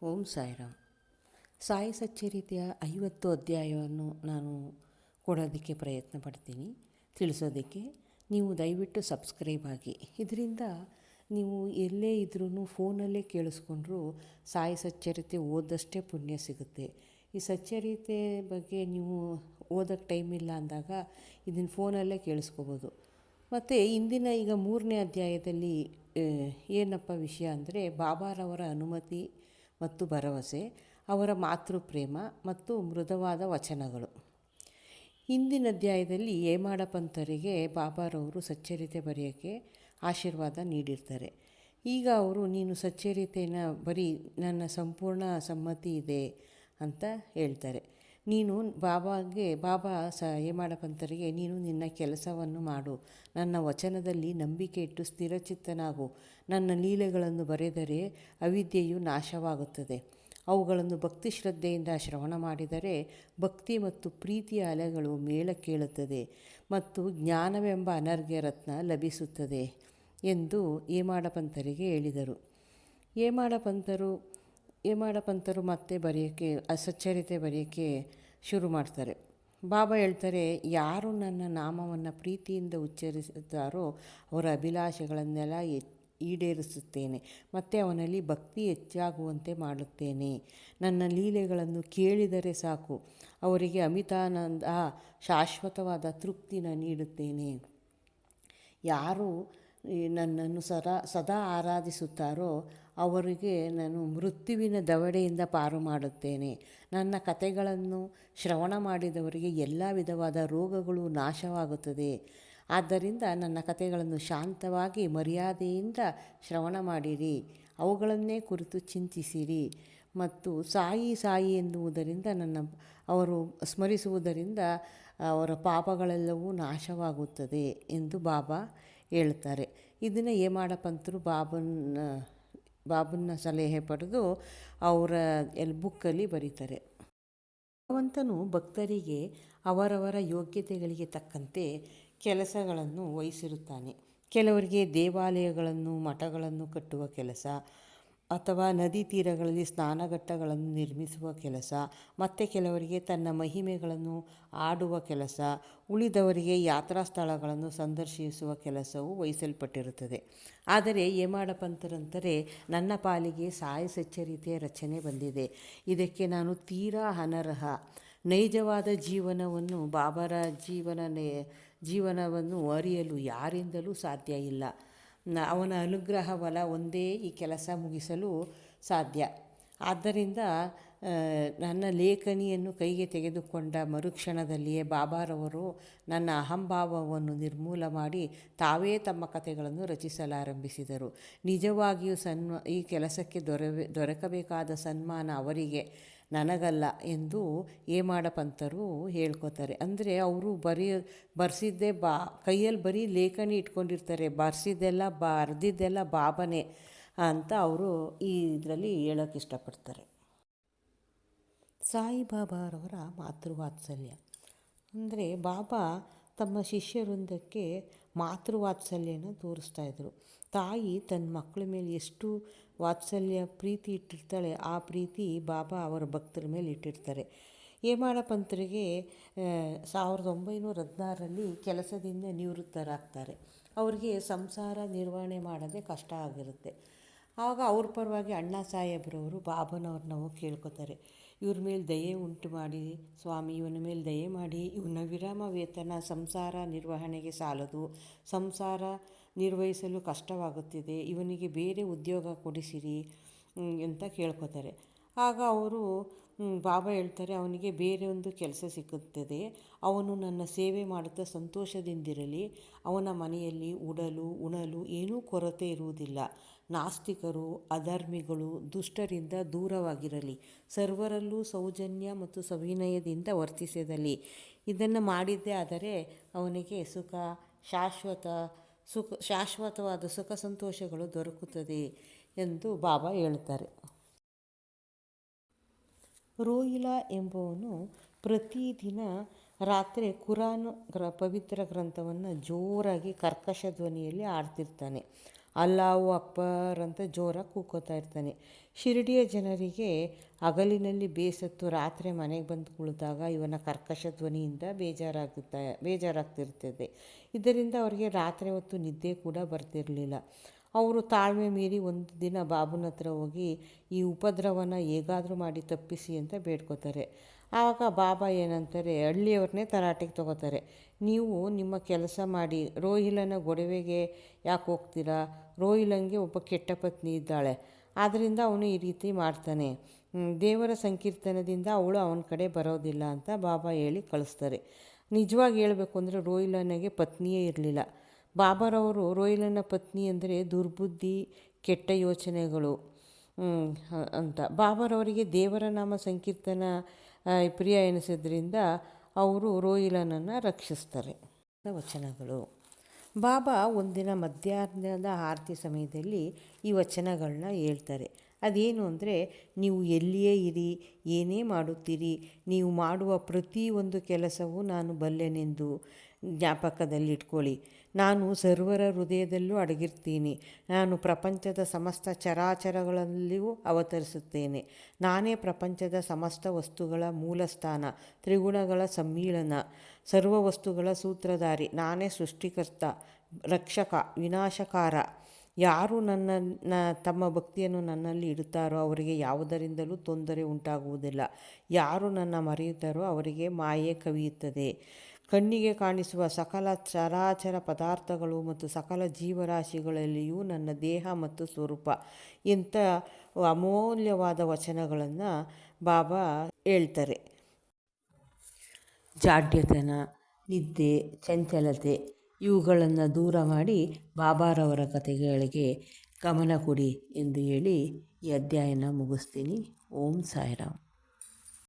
ಓಂ ಸಾಯಿರಾಮ್. ಸಾಯಿ ಸಚ್ಚರಿತೆಯ 50 ಅಧ್ಯಾಯವನ್ನು ನಾನು ಕೊಡೋದಕ್ಕೆ ಪ್ರಯತ್ನ ಪಡ್ತೀನಿ, ತಿಳಿಸೋದಕ್ಕೆ. ನೀವು ದಯವಿಟ್ಟು ಸಬ್ಸ್ಕ್ರೈಬ್ ಆಗಿ. ಇದರಿಂದ ನೀವು ಎಲ್ಲೇ ಇದ್ರೂ ಫೋನಲ್ಲೇ ಕೇಳಿಸ್ಕೊಂಡ್ರೂ ಸಾಯಿ ಸಚ್ಚರಿತೆ ಓದಷ್ಟೇ ಪುಣ್ಯ ಸಿಗುತ್ತೆ. ಈ ಸಚ್ಚರಿತೆ ಬಗ್ಗೆ ನೀವು ಓದೋಕ್ಕೆ ಟೈಮ್ ಇಲ್ಲ ಅಂದಾಗ ಇದನ್ನು ಫೋನಲ್ಲೇ ಕೇಳಿಸ್ಕೋಬೋದು. ಮತ್ತು ಇಂದಿನ ಈಗ 3ನೇ ಅಧ್ಯಾಯದಲ್ಲಿ ಏನಪ್ಪ ವಿಷಯ ಅಂದರೆ, ಬಾಬಾರವರ ಅನುಮತಿ ಮತ್ತು ಭರವಸೆ, ಅವರ ಮಾತೃಪ್ರೇಮ ಮತ್ತು ಮೃದುವಾದ ವಚನಗಳು. ಹಿಂದಿನ ಅಧ್ಯಾಯದಲ್ಲಿ ಹೇಮಾಡ ಪಂತರಿಗೆ ಬಾಬಾರವರು ಸಚ್ಚರಿತೆ ಬರೆಯೋಕ್ಕೆ ಆಶೀರ್ವಾದ ನೀಡಿರ್ತಾರೆ. ಈಗ ಅವರು, ನೀನು ಸಚ್ಚರಿತೆನ ಬರೀ, ನನ್ನ ಸಂಪೂರ್ಣ ಸಮ್ಮತಿ ಇದೆ ಅಂತ ಹೇಳ್ತಾರೆ. ನೀನು ಬಾಬಾ ಹೇಮಾಡ ಪಂತರಿಗೆ, ನೀನು ನಿನ್ನ ಕೆಲಸವನ್ನು ಮಾಡು, ನನ್ನ ವಚನದಲ್ಲಿ ನಂಬಿಕೆ ಇಟ್ಟು ಸ್ಥಿರಚಿತ್ತನಾಗು. ನನ್ನ ಲೀಲೆಗಳನ್ನು ಬರೆದರೆ ಅವಿದ್ಯೆಯು ನಾಶವಾಗುತ್ತದೆ. ಅವುಗಳನ್ನು ಭಕ್ತಿ ಶ್ರದ್ಧೆಯಿಂದ ಶ್ರವಣ ಮಾಡಿದರೆ ಭಕ್ತಿ ಮತ್ತು ಪ್ರೀತಿಯ ಅಲೆಗಳು ಮೇಲಕ್ಕೇಳುತ್ತದೆ ಮತ್ತು ಜ್ಞಾನವೆಂಬ ಅನರ್ಘ್ಯ ರತ್ನ ಲಭಿಸುತ್ತದೆ ಎಂದು ಹೇಮಾಡ ಪಂತರಿಗೆ ಹೇಳಿದರು. ಹೇಮಾಡ ಪಂತರು ಮತ್ತೆ ಬರೆಯೋಕ್ಕೆ, ಸಚ್ಚರಿತೆ ಬರೆಯೋಕ್ಕೆ ಶುರು ಮಾಡ್ತಾರೆ. ಬಾಬಾ ಹೇಳ್ತಾರೆ, ಯಾರು ನನ್ನ ನಾಮವನ್ನು ಪ್ರೀತಿಯಿಂದ ಉಚ್ಚರಿಸುತ್ತಾರೋ ಅವರ ಅಭಿಲಾಷೆಗಳನ್ನೆಲ್ಲ ಈಡೇರಿಸುತ್ತೇನೆ ಮತ್ತು ಅವನಲ್ಲಿ ಭಕ್ತಿ ಹೆಚ್ಚಾಗುವಂತೆ ಮಾಡುತ್ತೇನೆ. ನನ್ನ ಲೀಲೆಗಳನ್ನು ಕೇಳಿದರೆ ಸಾಕು, ಅವರಿಗೆ ಅಮಿತಾನಂದ, ಶಾಶ್ವತವಾದ ತೃಪ್ತಿನ ನೀಡುತ್ತೇನೆ. ಯಾರು ನನ್ನನ್ನು ಸದಾ ಆರಾಧಿಸುತ್ತಾರೋ ಅವರಿಗೆ ನಾನು ಮೃತ್ಯುವಿನ ದವಡೆಯಿಂದ ಪಾರು ಮಾಡುತ್ತೇನೆ. ನನ್ನ ಕಥೆಗಳನ್ನು ಶ್ರವಣ ಮಾಡಿದವರಿಗೆ ಎಲ್ಲ ವಿಧವಾದ ರೋಗಗಳು ನಾಶವಾಗುತ್ತದೆ. ಆದ್ದರಿಂದ ನನ್ನ ಕಥೆಗಳನ್ನು ಶಾಂತವಾಗಿ ಮರ್ಯಾದೆಯಿಂದ ಶ್ರವಣ ಮಾಡಿರಿ, ಅವುಗಳನ್ನೇ ಕುರಿತು ಚಿಂತಿಸಿರಿ ಮತ್ತು ಸಾಯಿ ಎನ್ನುವುದರಿಂದ ಅವರು ಸ್ಮರಿಸುವುದರಿಂದ ಅವರ ಪಾಪಗಳೆಲ್ಲವೂ ನಾಶವಾಗುತ್ತದೆ ಎಂದು ಬಾಬಾ ಹೇಳ್ತಾರೆ. ಇದನ್ನು ಹೇಮಾಡ ಪಂತರು ಬಾಬನ ಸಲಹೆ ಪಡೆದು ಅವರ ಬುಕ್ಕಲ್ಲಿ ಬರೀತಾರೆ. ಭಗವಂತನು ಭಕ್ತರಿಗೆ ಅವರವರ ಯೋಗ್ಯತೆಗಳಿಗೆ ತಕ್ಕಂತೆ ಕೆಲಸಗಳನ್ನು ವಹಿಸಿರುತ್ತಾನೆ. ಕೆಲವರಿಗೆ ದೇವಾಲಯಗಳನ್ನು, ಮಠಗಳನ್ನು ಕಟ್ಟುವ ಕೆಲಸ, ಅಥವಾ ನದಿ ತೀರಗಳಲ್ಲಿ ಸ್ನಾನಘಟ್ಟಗಳನ್ನು ನಿರ್ಮಿಸುವ ಕೆಲಸ, ಮತ್ತು ಕೆಲವರಿಗೆ ತನ್ನ ಮಹಿಮೆಗಳನ್ನು ಆಡುವ ಕೆಲಸ, ಉಳಿದವರಿಗೆ ಯಾತ್ರಾ ಸ್ಥಳಗಳನ್ನು ಸಂದರ್ಶಿಸುವ ಕೆಲಸವು ವಹಿಸಲ್ಪಟ್ಟಿರುತ್ತದೆ. ಆದರೆ ಹೇಮಾಡ ಪಂತರಂತಾರೆ, ನನ್ನ ಪಾಲಿಗೆ ಸಾಯಿ ಸಚ್ಚರಿತೆಯ ರಚನೆ ಬಂದಿದೆ. ಇದಕ್ಕೆ ನಾನು ತೀರಾ ಅನರ್ಹ. ನೈಜವಾದ ಜೀವನವನ್ನು, ಬಾಬರ ಜೀವನವನ್ನು ಅರಿಯಲು ಯಾರಿಂದಲೂ ಸಾಧ್ಯ ಇಲ್ಲ. ಅವನ ಅನುಗ್ರಹ ಬಲ ಒಂದೇ ಈ ಕೆಲಸ ಮುಗಿಸಲು ಸಾಧ್ಯ. ಆದ್ದರಿಂದ ನನ್ನ ಲೇಖನಿಯನ್ನು ಕೈಗೆ ತೆಗೆದುಕೊಂಡ ಮರುಕ್ಷಣದಲ್ಲಿಯೇ ಬಾಬಾರವರು ನನ್ನ ಅಹಂಭಾವವನ್ನು ನಿರ್ಮೂಲ ಮಾಡಿ ತಾವೇ ತಮ್ಮ ಕಥೆಗಳನ್ನು ರಚಿಸಲಾರಂಭಿಸಿದರು. ನಿಜವಾಗಿಯೂ ಈ ಕೆಲಸಕ್ಕೆ ದೊರಕಬೇಕಾದ ಸನ್ಮಾನ ಅವರಿಗೆ, ನನಗಲ್ಲ ಎಂದು ಹೇಮಾಡ ಪಂತರು ಹೇಳ್ಕೊತಾರೆ. ಅಂದರೆ ಅವರು ಬರ್ಸಿದ್ದೇ ಕೈಯಲ್ಲಿ ಬರೀ ಲೇಖನಿ ಇಟ್ಕೊಂಡಿರ್ತಾರೆ, ಬರೆದಿದ್ದೆಲ್ಲ ಬಾಬನೇ ಅಂತ ಅವರು ಈ ಇದರಲ್ಲಿ ಹೇಳೋಕ್ಕೆ ಇಷ್ಟಪಡ್ತಾರೆ. ಸಾಯಿಬಾಬಾರವರ ಮಾತೃವಾತ್ಸಲ್ಯ ಅಂದರೆ, ಬಾಬಾ ತಮ್ಮ ಶಿಷ್ಯವೃಂದಕ್ಕೆ ಮಾತೃವಾತ್ಸಲ್ಯನ ತೋರಿಸ್ತಾಯಿದ್ರು. ತಾಯಿ ತನ್ನ ಮಕ್ಕಳ ಮೇಲೆ ಎಷ್ಟು ವಾತ್ಸಲ್ಯ, ಪ್ರೀತಿ ಇಟ್ಟಿರ್ತಾಳೆ, ಆ ಪ್ರೀತಿ ಬಾಬಾ ಅವರ ಭಕ್ತರ ಮೇಲೆ ಇಟ್ಟಿರ್ತಾರೆ. ಹೇಮಾಡ ಪಂತರಿಗೆ 1916ರಲ್ಲಿ ಕೆಲಸದಿಂದ ನಿವೃತ್ತರಾಗ್ತಾರೆ. ಅವ್ರಿಗೆ ಸಂಸಾರ ನಿರ್ವಹಣೆ ಮಾಡೋದೇ ಕಷ್ಟ ಆಗಿರುತ್ತೆ. ಆಗ ಅವ್ರ ಪರವಾಗಿ ಅಣ್ಣಾ ಸಾಹೇಬ್ರವರು ಬಾಬನವ್ರನ್ನ ಹೋಗಿ ಕೇಳ್ಕೊತಾರೆ, ಇವ್ರ ಮೇಲೆ ದಯೆ ಉಂಟು ಮಾಡಿ ಸ್ವಾಮಿ, ಇವನ ಮೇಲೆ ದಯೆ ಮಾಡಿ, ಇವನ ವಿರಾಮ ವೇತನ ಸಂಸಾರ ನಿರ್ವಹಣೆಗೆ ಸಾಲದು, ಸಂಸಾರ ನಿರ್ವಹಿಸಲು ಕಷ್ಟವಾಗುತ್ತಿದೆ, ಇವನಿಗೆ ಬೇರೆ ಉದ್ಯೋಗ ಕೊಡಿಸಿರಿ ಅಂತ ಕೇಳ್ಕೊತಾರೆ. ಆಗ ಅವರು ಬಾಬಾ ಹೇಳ್ತಾರೆ, ಅವನಿಗೆ ಬೇರೆ ಒಂದು ಕೆಲಸ ಸಿಕ್ಕುತ್ತದೆ, ಅವನು ನನ್ನ ಸೇವೆ ಮಾಡುತ್ತಾ ಸಂತೋಷದಿಂದಿರಲಿ, ಅವನ ಮನೆಯಲ್ಲಿ ಉಣಲು ಏನೂ ಕೊರತೆ ಇರುವುದಿಲ್ಲ, ನಾಸ್ತಿಕರು, ಅಧರ್ಮಿಗಳು, ದುಷ್ಟರಿಂದ ದೂರವಾಗಿರಲಿ, ಸರ್ವರಲ್ಲೂ ಸೌಜನ್ಯ ಮತ್ತು ಸವಿನಯದಿಂದ ವರ್ತಿಸಿದಲ್ಲಿ, ಇದನ್ನು ಮಾಡಿದ್ದೇ ಆದರೆ ಅವನಿಗೆ ಶಾಶ್ವತವಾದ ಸುಖ ಸಂತೋಷಗಳು ದೊರಕುತ್ತದೆ ಎಂದು ಬಾಬಾ ಹೇಳ್ತಾರೆ. ರೋಹಿಲಾ ಎಂಬುವನು ಪ್ರತಿದಿನ ರಾತ್ರಿ ಕುರಾನ್ ಪವಿತ್ರ ಗ್ರಂಥವನ್ನು ಜೋರಾಗಿ ಕರ್ಕಶ ಧ್ವನಿಯಲ್ಲಿ ಆಡ್ತಿರ್ತಾನೆ. ಅಲ್ಲಾಹು ಅಕ್ಬರ್ ಅಂತ ಜೋರಾಗಿ ಕೂಗ್ಕೋತಾ ಇರ್ತಾನೆ. ಶಿರಡಿಯ ಜನರಿಗೆ ಹಗಲಿನಲ್ಲಿ ಬೇಸತ್ತು ರಾತ್ರಿ ಮನೆಗೆ ಬಂದು ಕುಳಿತಾಗ ಇವನ ಕರ್ಕಶ ಧ್ವನಿಯಿಂದ ಬೇಜಾರಾಗ್ತಿರ್ತದೆ. ಇದರಿಂದ ಅವರಿಗೆ ರಾತ್ರಿ ಹೊತ್ತು ನಿದ್ದೆ ಕೂಡ ಬರ್ತಿರಲಿಲ್ಲ. ಅವರು ತಾಳ್ಮೆ ಮೀರಿ ಒಂದು ದಿನ ಬಾಬುನ ಹತ್ರ ಹೋಗಿ ಈ ಉಪದ್ರವನ ಹೇಗಾದರೂ ಮಾಡಿ ತಪ್ಪಿಸಿ ಅಂತ ಬೇಡ್ಕೋತಾರೆ. ಆವಾಗ ಬಾಬಾ ಏನಂತಾರೆ, ಹಳ್ಳಿಯವ್ರನ್ನೇ ತರಾಟೆಗೆ ತೊಗೋತಾರೆ. ನೀವು ನಿಮ್ಮ ಕೆಲಸ ಮಾಡಿ ರೋಹಿಲನ ಗೊಡವೆಗೆ ಯಾಕೆ ಹೋಗ್ತೀರಾ? ರೋಹಿಲಂಗೆ ಒಬ್ಬ ಕೆಟ್ಟ ಪತ್ನಿ ಇದ್ದಾಳೆ, ಆದ್ದರಿಂದ ಅವನು ಈ ರೀತಿ ಮಾಡ್ತಾನೆ. ದೇವರ ಸಂಕೀರ್ತನದಿಂದ ಅವಳು ಅವನ ಕಡೆ ಬರೋದಿಲ್ಲ ಅಂತ ಬಾಬಾ ಹೇಳಿ ಕಳಿಸ್ತಾರೆ. ನಿಜವಾಗಿ ಹೇಳಬೇಕು ಅಂದರೆ ರೋಹಿಲನಿಗೆ ಪತ್ನಿಯೇ ಇರಲಿಲ್ಲ. ಬಾಬಾರವರು ರೋಹಿಲನ ಪತ್ನಿ ಅಂದರೆ ದುರ್ಬುದ್ಧಿ, ಕೆಟ್ಟ ಯೋಚನೆಗಳು ಅಂತ. ಬಾಬಾರವರಿಗೆ ದೇವರ ನಾಮ ಸಂಕೀರ್ತನ ಪ್ರಿಯ ಎನಿಸಿದ್ರಿಂದ ಅವರು ರೋಹಿಲನನ್ನು ರಕ್ಷಿಸ್ತಾರೆ. ವಚನಗಳು. ಬಾಬಾ ಒಂದಿನ ಮಧ್ಯಾಹ್ನದ ಆರತಿ ಸಮಯದಲ್ಲಿ ಈ ವಚನಗಳನ್ನ ಹೇಳ್ತಾರೆ. ಅದೇನು ಅಂದರೆ, ನೀವು ಎಲ್ಲಿಯೇ ಇರಿ, ಏನೇ ಮಾಡುತ್ತೀರಿ, ನೀವು ಮಾಡುವ ಪ್ರತಿಯೊಂದು ಕೆಲಸವೂ ನಾನು ಬಲ್ಲೆನೆಂದು ಜ್ಞಾಪಕದಲ್ಲಿಟ್ಕೊಳ್ಳಿ. ನಾನು ಸರ್ವರ ಹೃದಯದಲ್ಲೂ ಅಡಗಿರ್ತೀನಿ. ನಾನು ಪ್ರಪಂಚದ ಸಮಸ್ತ ಚರಾಚರಗಳಲ್ಲಿಯೂ ಅವತರಿಸುತ್ತೇನೆ. ನಾನೇ ಪ್ರಪಂಚದ ಸಮಸ್ತ ವಸ್ತುಗಳ ಮೂಲಸ್ಥಾನ, ತ್ರಿಗುಣಗಳ ಸಮ್ಮಿಳನ, ಸರ್ವ ವಸ್ತುಗಳ ಸೂತ್ರಧಾರಿ. ನಾನೇ ಸೃಷ್ಟಿಕರ್ತ, ರಕ್ಷಕ, ವಿನಾಶಕಾರ. ಯಾರು ತಮ್ಮ ಭಕ್ತಿಯನ್ನು ನನ್ನಲ್ಲಿ ಇಡುತ್ತಾರೋ ಅವರಿಗೆ ಯಾವುದರಿಂದಲೂ ತೊಂದರೆ ಉಂಟಾಗುವುದಿಲ್ಲ. ಯಾರು ನನ್ನ ಮರೆಯುತ್ತಾರೋ ಅವರಿಗೆ ಮಾಯೆ ಕವಿಯುತ್ತದೆ. ಕಣ್ಣಿಗೆ ಕಾಣಿಸುವ ಸಕಲ ಚರಾಚರ ಪದಾರ್ಥಗಳು ಮತ್ತು ಸಕಲ ಜೀವರಾಶಿಗಳಲ್ಲಿಯೂ ನನ್ನ ದೇಹ ಮತ್ತು ಸ್ವರೂಪ. ಇಂಥ ಅಮೂಲ್ಯವಾದ ವಚನಗಳನ್ನು ಬಾಬಾ ಹೇಳ್ತಾರೆ. ಜಾಡ್ಯತನ, ನಿದ್ದೆ, ಚಂಚಲತೆ ಇವುಗಳನ್ನು ದೂರ ಮಾಡಿ ಬಾಬಾರವರ ಕಥೆಗಳಿಗೆ ಗಮನ ಕೊಡಿ ಎಂದು ಹೇಳಿ ಈ ಅಧ್ಯಾಯನ ಮುಗಿಸ್ತೀನಿ. ಓಂ ಸಾಯಿರಾಮ್.